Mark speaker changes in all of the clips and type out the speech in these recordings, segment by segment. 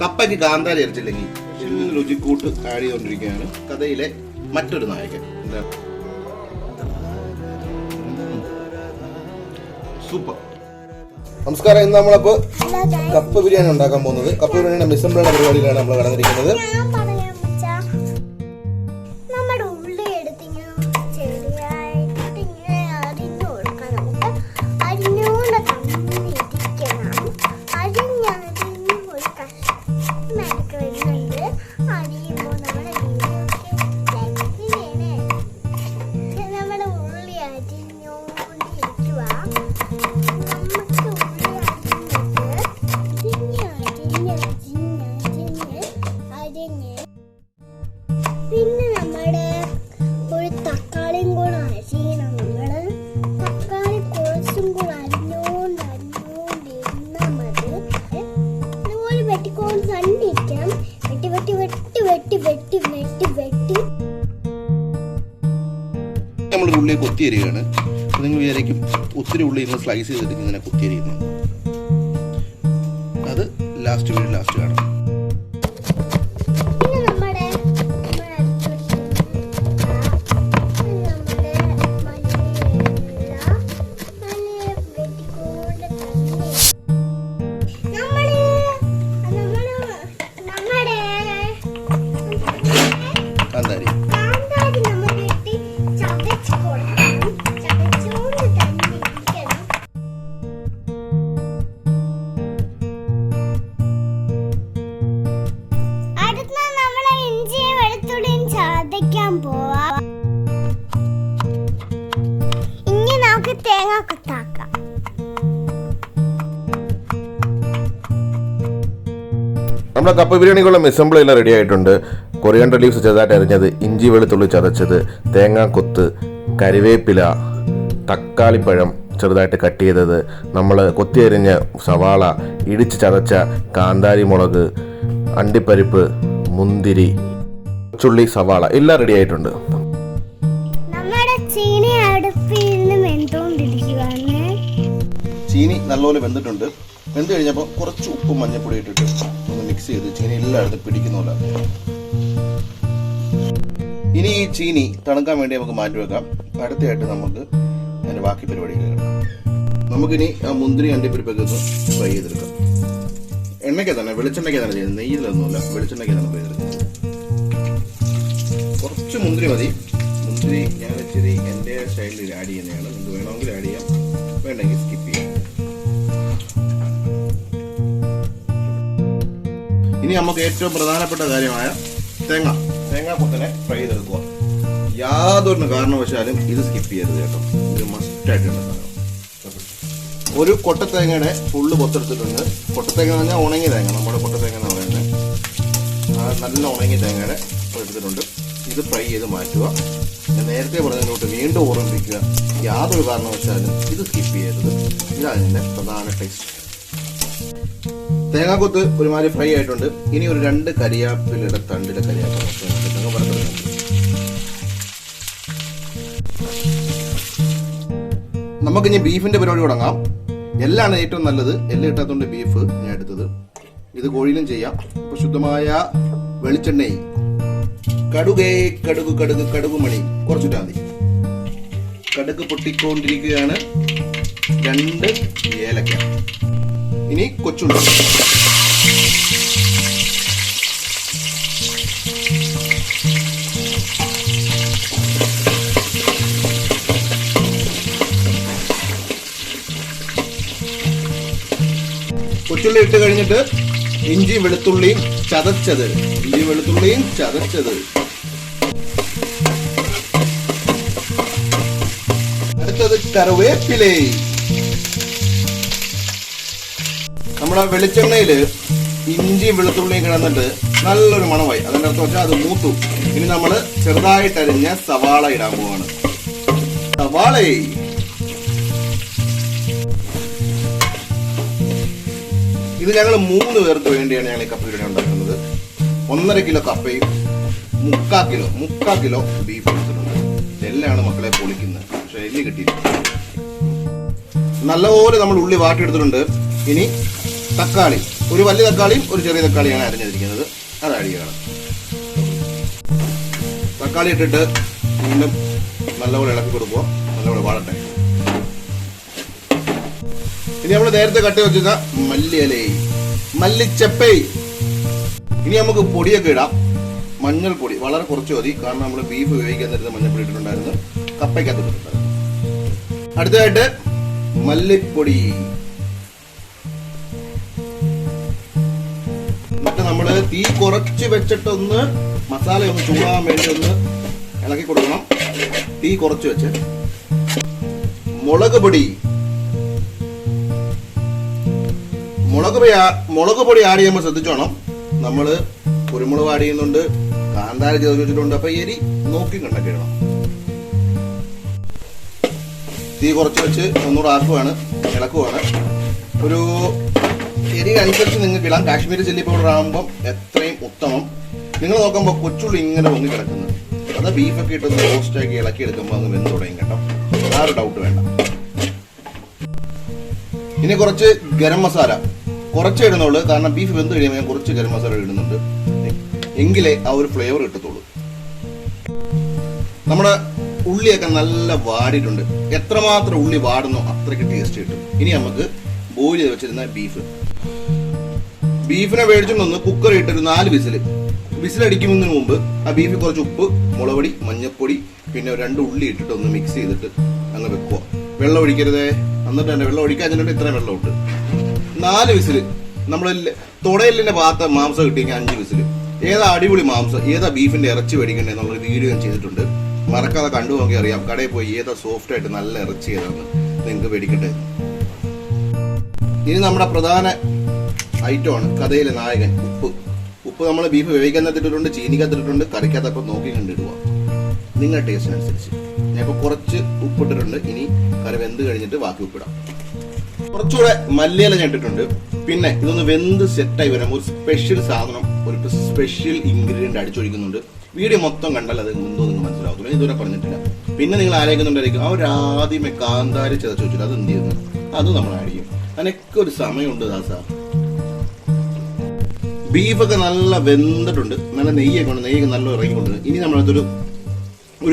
Speaker 1: കപ്പയ്ക്ക് കാന്താരി അരച്ചില്ലെങ്കിൽ രുചിക്കൂട്ട് ആഡ് ചെയ്തുകൊണ്ടിരിക്കുകയാണ് കഥയിലെ മറ്റൊരു നായകൻ. സൂപ്പർ. നമസ്കാരം. ഇന്ന് നമ്മളപ്പോൾ കപ്പ ബിരിയാണി ഉണ്ടാക്കാൻ പോകുന്നത്. കപ്പ ബിരിയാണിയുടെ മിസംബ്ലയുടെ പരിപാടിയിലാണ് നമ്മൾ കടന്നിരിക്കുന്നത്.
Speaker 2: പിന്നെ നമ്മുടെ ഒരു തക്കാളിയും കൂടെ അരിയണം. നമ്മള് തക്കാളി കുറച്ചും കൂടെ അരിഞ്ഞോണ്ടിരുന്നാൽ മതി. അതുപോലെ വെട്ടിക്കൊണ്ട് കണ്ടിരിക്കണം. വെട്ടി വെട്ടി വെട്ടി വെട്ടി വെട്ടി വെട്ടി വെട്ടി
Speaker 1: നമ്മൾ ഉള്ളിയെ കൊത്തിയരികയാണ്. നിങ്ങൾ വിചാരിക്കും ഒത്തിരി ഉള്ളി ഇന്ന് സ്ലൈസ് ചെയ്തിട്ട് ഇങ്ങനെ കൊത്തിയരിയുന്നു. അത് ലാസ്റ്റ് കാണാം.
Speaker 2: ഇനി നമുക്ക് തേങ്ങ കുത്താക്കാം.
Speaker 1: നമ്മുടെ കപ്പ ബിരിയാണിക്കുള്ള മിസംബിൾ എല്ലാം റെഡി ആയിട്ടുണ്ട്. കൊറിയാണ്ടർ ലീവ്സ് ചെറുതായിട്ട് അരിഞ്ഞത്, ഇഞ്ചി വെളുത്തുള്ളി ചതച്ചത്, തേങ്ങാക്കൊത്ത്, കരിവേപ്പില, തക്കാളിപ്പഴം ചെറുതായിട്ട് കട്ട് ചെയ്തത്, നമ്മൾ കൊത്തിയരിഞ്ഞ സവാള, ഇടിച്ച് ചതച്ച കാന്താരി മുളക്, അണ്ടിപ്പരിപ്പ്, മുന്തിരി, ചുള്ളി, സവാള എല്ലാം റെഡി ആയിട്ടുണ്ട്. ചീനി നല്ലപോലെ വെന്തിട്ടുണ്ട്. വെന്ത് കഴിഞ്ഞപ്പോൾ കുറച്ച് ഉപ്പും മഞ്ഞപ്പൊടി ഇട്ടിട്ട് ഒന്ന് മിക്സ് ചെയ്ത് ചീനി എല്ലായിടത്തും പിടിക്കുന്നില്ല. ഇനി ഈ ചീനി തണുക്കാൻ വേണ്ടി നമുക്ക് മാറ്റി വെക്കാം. അടുത്തയായിട്ട് നമുക്ക് അതിന്റെ ബാക്കി പരിപാടി കേൾക്കാം. നമുക്കിനി ആ മുന്തിരി അണ്ടിപ്പരിപ്പൊക്കെ ഒന്ന് ഫ്രൈ ചെയ്തെടുക്കാം. എണ്ണയ്ക്ക് തന്നെ, വെളിച്ചെണ്ണയ്ക്ക് തന്നെ ചെയ്യുന്നത്, നെയ്യിലൊന്നുമില്ല, വെളിച്ചെണ്ണയ്ക്ക് തന്നെ ഫ്രൈ ചെയ്തെടുക്കുന്നത്. കുറച്ച് മുന്തിരി മതി. മുന്തിരി ഞാൻ ഇച്ചിരി എൻ്റെ സ്റ്റൈലിൽ ആഡ് ചെയ്യുന്നതാണ്. നിങ്ങൾക്ക് വേണമെങ്കിൽ ആഡ് ചെയ്യാം, വേണ്ടെങ്കിൽ സ്കിപ്പ് ചെയ്യാം. ഇനി നമുക്ക് ഏറ്റവും പ്രധാനപ്പെട്ട കാര്യമായ തേങ്ങാക്കൊത്തനെ ഫ്രൈ ചെയ്തെടുക്കുക. യാതൊരു കാരണവശാലും ഇത് സ്കിപ്പ് ചെയ്യരുത് കേട്ടോ. ഇത് മസ്റ്റായിട്ടുള്ള സാധനം. ഒരു കൊട്ടത്തേങ്ങയുടെ ഫുള്ള് പൊത്തെടുത്തിട്ടുണ്ട്. കൊട്ടത്തേങ്ങ എന്ന് പറഞ്ഞാൽ ഉണങ്ങിയ തേങ്ങ, നമ്മുടെ കൊട്ടത്തേങ്ങ എന്ന് പറയുന്നത് നല്ല ഉണങ്ങിയ തേങ്ങയുടെ എടുത്തിട്ടുണ്ട്. ഇത് ഫ്രൈ ചെയ്ത് മാറ്റുക. ഞാൻ നേരത്തെ പറഞ്ഞതിനോട്ട് വീണ്ടും ഓർമ്മിപ്പിക്കുക, യാതൊരു കാരണവശാലും ഇത് സ്കിപ്പ് ചെയ്യരുത്. ഇതാണ് ഇതിൻ്റെ പ്രധാന ടേസ്റ്റ്. തേങ്ങാക്കൊത്ത് ഒരുമാതിരി ഫ്രൈ ആയിട്ടുണ്ട്. ഇനി ഒരു 2 കരിയാപ്പിലയുടെ തണ്ടിലെ കരിയാപ്പില നമുക്കിനി ബീഫിന്റെ പരിപാടി തുടങ്ങാം. എല്ലാണ് ഏറ്റവും നല്ലത്. എല്ലാം കിട്ടാത്തതുകൊണ്ട് ബീഫ് ഞാൻ എടുത്തത്. ഇത് കോഴിയിലും ചെയ്യാം. ഇപ്പൊ ശുദ്ധമായ വെളിച്ചെണ്ണയിൽ കടുക് മണി കുറച്ചിട്ടാ മതി. കടുക് പൊട്ടിക്കൊണ്ടിരിക്കുകയാണ്. 2 ഏലക്ക. ഇനി കൊച്ചുള്ളി. കൊച്ചുള്ളി ഇട്ട് കഴിഞ്ഞിട്ട് ഇഞ്ചി വെളുത്തുള്ളിയും ചതച്ചത്. അടുത്തത് കറിവേപ്പില. നമ്മുടെ വെളിച്ചെണ്ണയില് ഇഞ്ചിയും വെളുത്തുള്ളിയും കിടന്നിട്ട് നല്ലൊരു മണമായി. അതിന്റെ അർത്ഥം വെച്ചാൽ അത് മൂത്തു. ഇനി നമ്മള് ചെറുതായിട്ടരിഞ്ഞ സവാള ഇടാൻ പോവാണ്. സവാള ഇത് ഞങ്ങൾ 3 പേർക്ക് വേണ്ടിയാണ് ഞങ്ങൾ ഈ കപ്പ ബിരിയാണി ഉണ്ടാക്കുന്നത്. 1.5 കിലോ കപ്പയും 3/4 കിലോ ബീഫ് എടുത്തിട്ടുണ്ട്. എല്ലാണ് മക്കളെ പൊളിക്കുന്നത്. പക്ഷെ എല്ല് കിട്ടിയില്ല. നല്ലപോലെ നമ്മൾ ഉള്ളി വാട്ടിയെടുത്തിട്ടുണ്ട്. ഇനി തക്കാളി ഒരു വലിയ തക്കാളിയും ഒരു ചെറിയ തക്കാളിയാണ് അരിഞ്ഞിരിക്കുന്നത്, അത് ആഡ് ചെയ്യണം. തക്കാളി ഇട്ടിട്ട് വീണ്ടും നല്ലപോലെ ഇളക്കി കൊടുക്കുക, നല്ലപോലെ വാഴട്ടെ. ഇനി നമ്മൾ നേരത്തെ കട്ടി വെച്ചിരുന്ന മല്ലിയില, മല്ലിച്ചപ്പേ. ഇനി നമുക്ക് പൊടിയൊക്കെ ഇടാം. മഞ്ഞൾപ്പൊടി വളരെ കുറച്ച് മതി, കാരണം നമ്മൾ ബീഫ് വേവിക്കാൻ നേരത്തെ മഞ്ഞൾപ്പൊടി ഇട്ടിട്ടുണ്ടായിരുന്നു, കപ്പയ്ക്കകത്ത് ഇട്ടിട്ടുണ്ടായിരുന്നു. അടുത്തതായിട്ട് മല്ലിപ്പൊടി. എന്നിട്ട് നമ്മൾ തീ കുറച്ച് വെച്ചിട്ടൊന്ന് മസാല ഒന്ന് ചൂടാൻ വേണ്ടി ഒന്ന് ഇളക്കി കൊടുക്കണം. തീ കുറച്ച് വെച്ച്. മുളക് പൊടി ആഡ് ചെയ്യുമ്പോൾ ശ്രദ്ധിച്ചോണം. നമ്മള് കുരുമുളക് ആഡ് ചെയ്യുന്നുണ്ട്, കാന്താരി ചേർത്ത് വെച്ചിട്ടുണ്ട്, അപ്പൊ എരി നോക്കി കണ്ടൊക്കെ ഇടണം. തീ കുറച്ച് വെച്ച് ഒന്നുകൂടെ ആക്കുവാണ്, ഇളക്കുവാണ്. ഒരു എരി അനുസരിച്ച് നിങ്ങൾക്ക് ഇടാം. കാശ്മീരി ചില്ലി പൗഡർ ആകുമ്പോൾ എത്രയും ഉത്തമം. നിങ്ങൾ നോക്കുമ്പോൾ കൊച്ചുള്ളി ഇങ്ങനെ പൊങ്ങി കിടക്കുന്നത്, അത് ബീഫൊക്കെ ഇട്ടൊന്ന് റോസ്റ്റാക്കി ഇളക്കി എടുക്കുമ്പോൾ അങ്ങ് വെന്ത് തുടങ്ങി കേട്ടോ, ആ ഒരു ഡൗട്ട് വേണ്ട. ഇനി കുറച്ച് ഗരം മസാല കുറച്ച് ഇടുന്നുള്ളൂ, കാരണം ബീഫ് വെന്ത് കഴിയുമ്പോൾ ഞാൻ കുറച്ച് ഗരം മസാല ഇടുന്നുണ്ട്, എങ്കിലേ ആ ഒരു ഫ്ലേവർ കിട്ടത്തുള്ളൂ. നമ്മുടെ ഉള്ളിയൊക്കെ നല്ല വാടിയിട്ടുണ്ട്. എത്രമാത്രം ഉള്ളി വാടുന്നോ അത്രയ്ക്ക് ടേസ്റ്റ് കിട്ടും. ഇനി നമുക്ക് ബോയിൽ ചെയ്ത് വെച്ചിരുന്ന ബീഫിനെ മേടിച്ചൊന്ന് കുക്കർ ഇട്ടൊരു 4 വിസിലടിക്കുന്നതിന് മുമ്പ് ആ ബീഫിൽ കുറച്ച് ഉപ്പ്, മുളകുപൊടി, മഞ്ഞൾപ്പൊടി, പിന്നെ 2 ഉള്ളി ഇട്ടിട്ട് ഒന്ന് മിക്സ് ചെയ്തിട്ട് അങ്ങ് വെക്കുക. വെള്ളം ഒഴിക്കരുതേ, എന്നിട്ട് തന്നെ വെള്ളം ഒഴിക്കാൻ ചെന്നിട്ട് ഇത്രയും വെള്ളം ഇട്ട് 4 വിസിൽ. നമ്മൾ തുടയിലിന്റെ ഭാഗത്ത് മാംസം കിട്ടിയെങ്കിൽ 5 വിസിൽ. ഏതാ അടിപൊളി മാംസം, ഏതാ ബീഫിന്റെ ഇറച്ചി മേടിക്കണ്ടേ എന്നുള്ള വീഡിയോ ഞാൻ ചെയ്തിട്ടുണ്ട്, മറക്കാതെ കണ്ടു നോക്കി അറിയാം. കടയിൽ പോയി ഏതാ സോഫ്റ്റ് ആയിട്ട് നല്ല ഇറച്ചി ഏതാന്ന് നിങ്ങൾക്ക് മേടിക്കട്ടെ. ഇനി നമ്മുടെ പ്രധാന ഐറ്റമാണ് കഥയിലെ നായകൻ, ഉപ്പ് നമ്മൾ ബീഫ് വേവിക്കാൻ ഇട്ടിട്ടുണ്ട്, ചീനിക്കകത്തിട്ടുണ്ട്, കറിക്കകത്തപ്പം നോക്കി കണ്ടിടുക നിങ്ങളുടെ ടേസ്റ്റിനനുസരിച്ച്. ഞാൻ ഇപ്പോൾ കുറച്ച് ഉപ്പിട്ടിട്ടുണ്ട്, ഇനി കറി വെന്ത് കഴിഞ്ഞിട്ട് ബാക്കി ഉപ്പിടാം. കുറച്ചുകൂടെ മല്ലിയില ഞാൻ ഇട്ടിട്ടുണ്ട്. പിന്നെ ഇതൊന്ന് വെന്ത് സെറ്റായി വരാം ഒരു സ്പെഷ്യൽ സാധനം, ഒരു സ്പെഷ്യൽ ഇൻഗ്രീഡിയന്റ് അടിച്ചൊഴിക്കുന്നുണ്ട്. വീഡിയോ മൊത്തം കണ്ടാൽ അത് എന്തോ നിങ്ങൾ മനസ്സിലാവത്തില്ല, ഇതുവരെ പറഞ്ഞിട്ടില്ല. പിന്നെ നിങ്ങൾ ആലോചിക്കുന്നുണ്ടായിരിക്കും അവർ ആദ്യമേ കാന്താരി ചതച്ച് വെച്ചിട്ട് അത് എന്ത് ചെയ്യുന്നു, അത് നമ്മൾ ആഡ് ചെയ്യും. അതിനൊക്കെ ഒരു സമയമുണ്ട് ദാസ. ബീഫൊക്കെ നല്ല വെന്തിട്ടുണ്ട്, നല്ല നെയ്യൊക്കെ നല്ല ഇറങ്ങിക്കൊണ്ട്. ഇനി നമ്മളതൊരു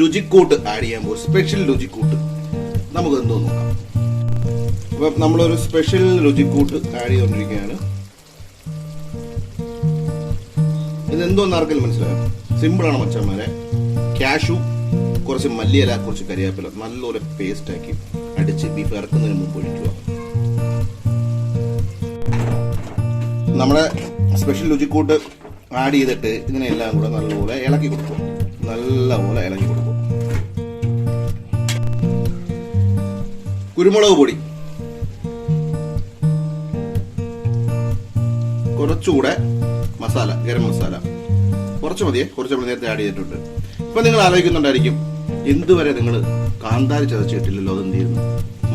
Speaker 1: രുചിക്കൂട്ട് ആഡ് ചെയ്യാൻ പോകും, സ്പെഷ്യൽ രുചിക്കൂട്ട്. നമുക്ക് എന്തോ നോക്കാം. അപ്പൊ നമ്മളൊരു സ്പെഷ്യൽ രുചിക്കൂട്ട് ആഡ് ചെയ്തുകൊണ്ടിരിക്കുകയാണ്. ഇതെന്തോന്ന് ആർക്കെങ്കിലും മനസ്സിലായോ? സിമ്പിളാണ് മച്ചന്മാരെ. കാഷ്യൂ, കുറച്ച് മല്ലിയില, കുറച്ച് കരിവേപ്പില നല്ലപോലെ പേസ്റ്റ് ആക്കി അടിച്ച് ബീഫ് ഇറക്കുന്നതിന് മുമ്പ് ഒഴിക്കുക. നമ്മുടെ സ്പെഷ്യൽ രുചിക്കൂട്ട് ആഡ് ചെയ്തിട്ട് ഇതിനെല്ലാം കൂടെ നല്ലപോലെ ഇളക്കി കൊടുക്കും. കുരുമുളക് പൊടി കുറച്ചുകൂടെ, മസാല, ഗരം മസാല കുറച്ച് മതിയെ, കുറച്ച് നമ്മൾ നേരത്തെ ആഡ് ചെയ്തിട്ടുണ്ട്. ഇപ്പൊ നിങ്ങൾ ആലോചിക്കുന്നുണ്ടായിരിക്കും എന്തുവരെ നിങ്ങൾ കാന്താരി ചതച്ചിട്ടില്ലല്ലോ, അത് എന്ത് ചെയ്യുന്നു,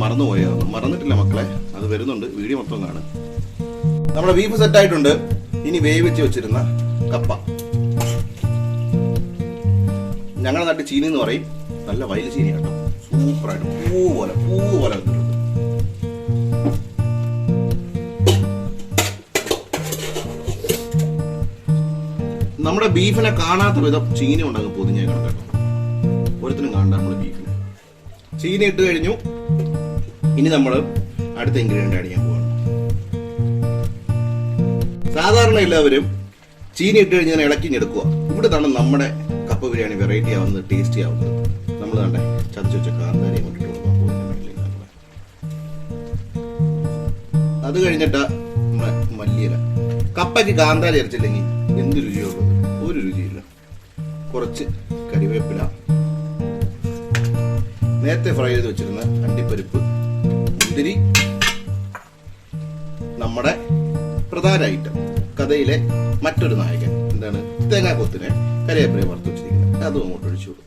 Speaker 1: മറന്നുപോയായിരുന്നു. മറന്നിട്ടില്ല മക്കളെ, അത് വരുന്നുണ്ട്, വീഡിയോ മൊത്തം കാണും. നമ്മുടെ ബീഫ് സെറ്റ് ആയിട്ടുണ്ട്. ഇനി വേവിച്ച് വെച്ചിരുന്ന കപ്പ, ഞങ്ങളുടെ നാട്ടിൽ ചീനി എന്ന് പറയും, നല്ല വയൽ ചീനി കേട്ടോ, സൂപ്പറായിട്ട് പൂ പോലെ വന്നിട്ടുണ്ട്. നമ്മുടെ ബീഫിനെ കാണാത്ത വിധം ചീനി ഉണ്ടെങ്കിൽ പൊതിഞ്ഞ കേട്ടോ, ഓരോരുത്തരും കാണണ്ട നമ്മുടെ ബീഫിനെ. ചീനി ഇട്ട് കഴിഞ്ഞു. ഇനി നമ്മൾ അടുത്ത ഇൻഗ്രീഡിയന്റ് ആഡ് ചെയ്യാൻ പോവാണ്. സാധാരണ എല്ലാവരും ചീനി ഇട്ട് കഴിഞ്ഞാൽ ഇളക്കിഞ്ഞെടുക്കുക. ഇവിടെ തന്നെ നമ്മുടെ കപ്പ ബിരിയാണി വെറൈറ്റി ആവുന്നത്, ടേസ്റ്റി ആവുന്നത്. നമ്മൾ കണ്ടേ ചതച്ച് വെച്ച കാന്താരി കൊണ്ടിട്ട് കൊടുക്കാൻ പോകുന്ന. അത് കഴിഞ്ഞിട്ട് മല്ലിയില. കപ്പയ്ക്ക് കാന്താരി അരച്ചില്ലെങ്കിൽ എന്ത് രുചിയുള്ളത്? ഒരു രുചിയില്ല. കുറച്ച് കരിവേപ്പില, നേരത്തെ ഫ്രൈ ചെയ്ത് വെച്ചിരുന്ന അണ്ടിപ്പരിപ്പ്, മുന്തിരി, നമ്മുടെ പ്രധാന ഐറ്റം, കഥയിലെ മറ്റൊരു നായകൻ, എന്താണ്, തേങ്ങാക്കൊത്തിനെ കരിവേപ്പില വറുത്ത് വെച്ചിരിക്കുന്നത്, അതും അങ്ങോട്ട് ഒഴിച്ചു കൊടുക്കും.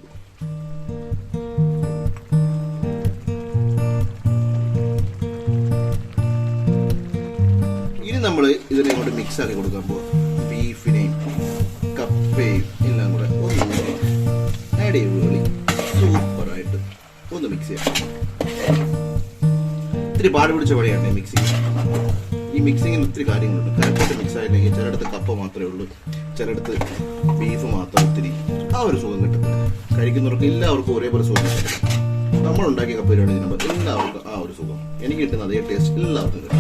Speaker 1: ഇനി നമ്മൾ ഇതിനെ അങ്ങോട്ട് മിക്സ് ആക്കി കൊടുക്കാൻ പോവാം. ബീഫിനെയും കപ്പയും എല്ലാം കൂടെ ഒന്ന് ആഡ് ചെയ്യുക. സൂപ്പറായിട്ട് ഒന്ന് മിക്സ് ചെയ്യാം. ഇത്തിരി പാട് പിടിച്ച പണിയാണ് മിക്സ് ചെയ്യാൻ. ഈ ഈ മിക്സിങ്ങിന് ഒത്തിരി കാര്യങ്ങളുണ്ട്. കറക്റ്റായിട്ട് മിക്സ് ആയില്ലെങ്കിൽ ചിലയിടത്ത് കപ്പ മാത്രമേ ഉള്ളൂ, ചിലയിടത്ത് ബീഫ് മാത്രം ഒത്തിരി ആ ഒരു സുഖം കിട്ടത്തില്ല. കഴിക്കുന്നവർക്ക് എല്ലാവർക്കും ഒരേപോലെ സുഖം കിട്ടില്ല. നമ്മളുണ്ടാക്കിയ കപ്പ ബിരിയാണി തിന്നുമ്പോൾ എല്ലാവർക്കും ആ ഒരു സുഖം, എനിക്ക് കിട്ടുന്ന അതേ ടേസ്റ്റ് എല്ലാവർക്കും കിട്ടും.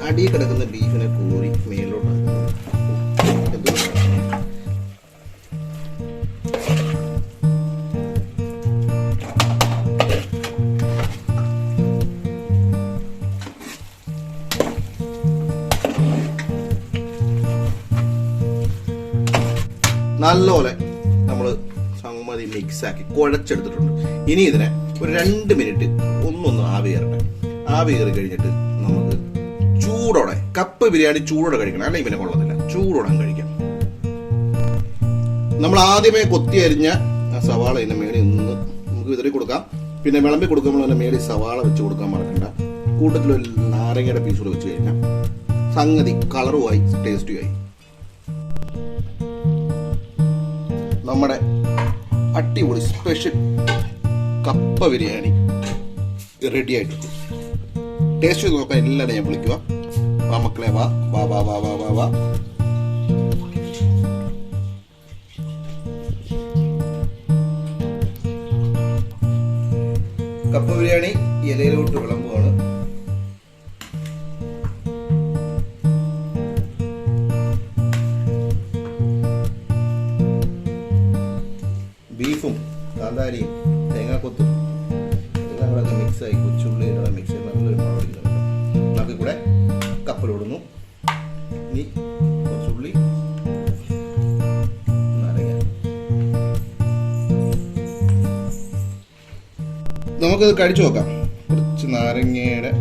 Speaker 1: അടി കിടക്കുന്ന ബീഫിനെ കോരി മേലോട്ടാക്കുന്നു. നല്ലപോലെ നമ്മൾ സംഗതി മിക്സാക്കി കുഴച്ചെടുത്തിട്ടുണ്ട്. ഇനി ഇതിനെ ഒരു 2 മിനിറ്റ് ഒന്നൊന്ന് ആവി കയറട്ടെ. ആവി കയറി കഴിഞ്ഞിട്ട് നമുക്ക് ചൂടോടെ കപ്പ ബിരിയാണി ചൂടോടെ കഴിക്കണം, അല്ലെങ്കിൽ പിന്നെ കൊള്ളത്തില്ല. ചൂടോടെ കഴിക്കാം. നമ്മൾ ആദ്യമേ കൊത്തി അരിഞ്ഞ ആ സവാള ഇതിന്റെ മേളിൽ നിന്ന് നമുക്ക് വിതറി കൊടുക്കാം. പിന്നെ വിളമ്പി കൊടുക്കുമ്പോൾ തന്നെ മേളിൽ സവാള വെച്ച് കൊടുക്കാൻ മറക്കണ്ട. കൂട്ടത്തിൽ ഒരു നാരങ്ങയുടെ പീസ് കൂടെ വെച്ച് കഴിഞ്ഞാൽ സംഗതി കളറുമായി ടേസ്റ്റുമായി നമ്മുടെ അടിപൊളി സ്പെഷ്യൽ കപ്പ ബിരിയാണി റെഡി ആയിട്ടുണ്ട്. ടേസ്റ്റ് ചെയ്ത് നോക്കാൻ എല്ലാവരും ഞാൻ വിളിക്കുക. വാ മക്കളെ, വാ വാ വാ വാ വാ വാ വാ. കപ്പ ബിരിയാണി ഇലയിലോട്ട് വിളമ്പുകയാണ്. ബീഫും കാന്താരിയും തേങ്ങാക്കൊത്തും എല്ലാം കൂടെ മിക്സായി, കൊച്ചുള്ളിയുടെ മിക്സ് നല്ലൊരു മണം. ബാക്കി കൂടെ കപ്പലിടുന്നു. ഇനി കുറച്ചുള്ളി, നാരങ്ങ. നമുക്കത് കഴിച്ചു നോക്കാം. കുറച്ച് നാരങ്ങയുടെ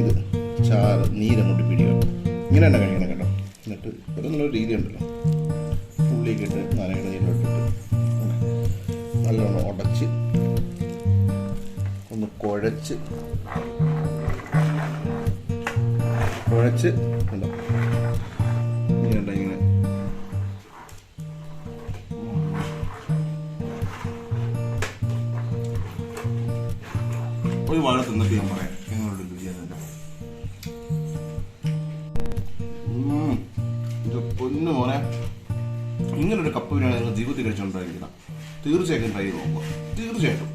Speaker 1: ഇത് ചാറ് നീരങ്ങോട്ട് പിടിക്കണം. ഇങ്ങനെ തന്നെ കഴിക്കണം കേട്ടോ. എന്നിട്ട് ഒരു നല്ലൊരു രീതി ഉണ്ടല്ലോ, ഉള്ളിയൊക്കെ ഇട്ട് നാരങ്ങയുടെ നീരിലോട്ടിട്ട് നല്ലോണം ഉടച്ച് ഒന്ന് കുഴച്ച് കണ്ടോ ഇങ്ങനെ ഇങ്ങനെ ഒരു വാഴ തിന്നിട്ട് ഞാൻ പറയാം നിങ്ങളുടെ രുചിയാണ്. ഇത് പൊന്നു മോനെ, ഇങ്ങനൊരു കപ്പ ബിരിയാണി നിങ്ങൾ ജീവിതത്തിൽ കഴിച്ചുകൊണ്ടായിരിക്കണം. തീർച്ചയായിട്ടും ട്രൈ ചെയ്ത് നോക്കുക. തീർച്ചയായിട്ടും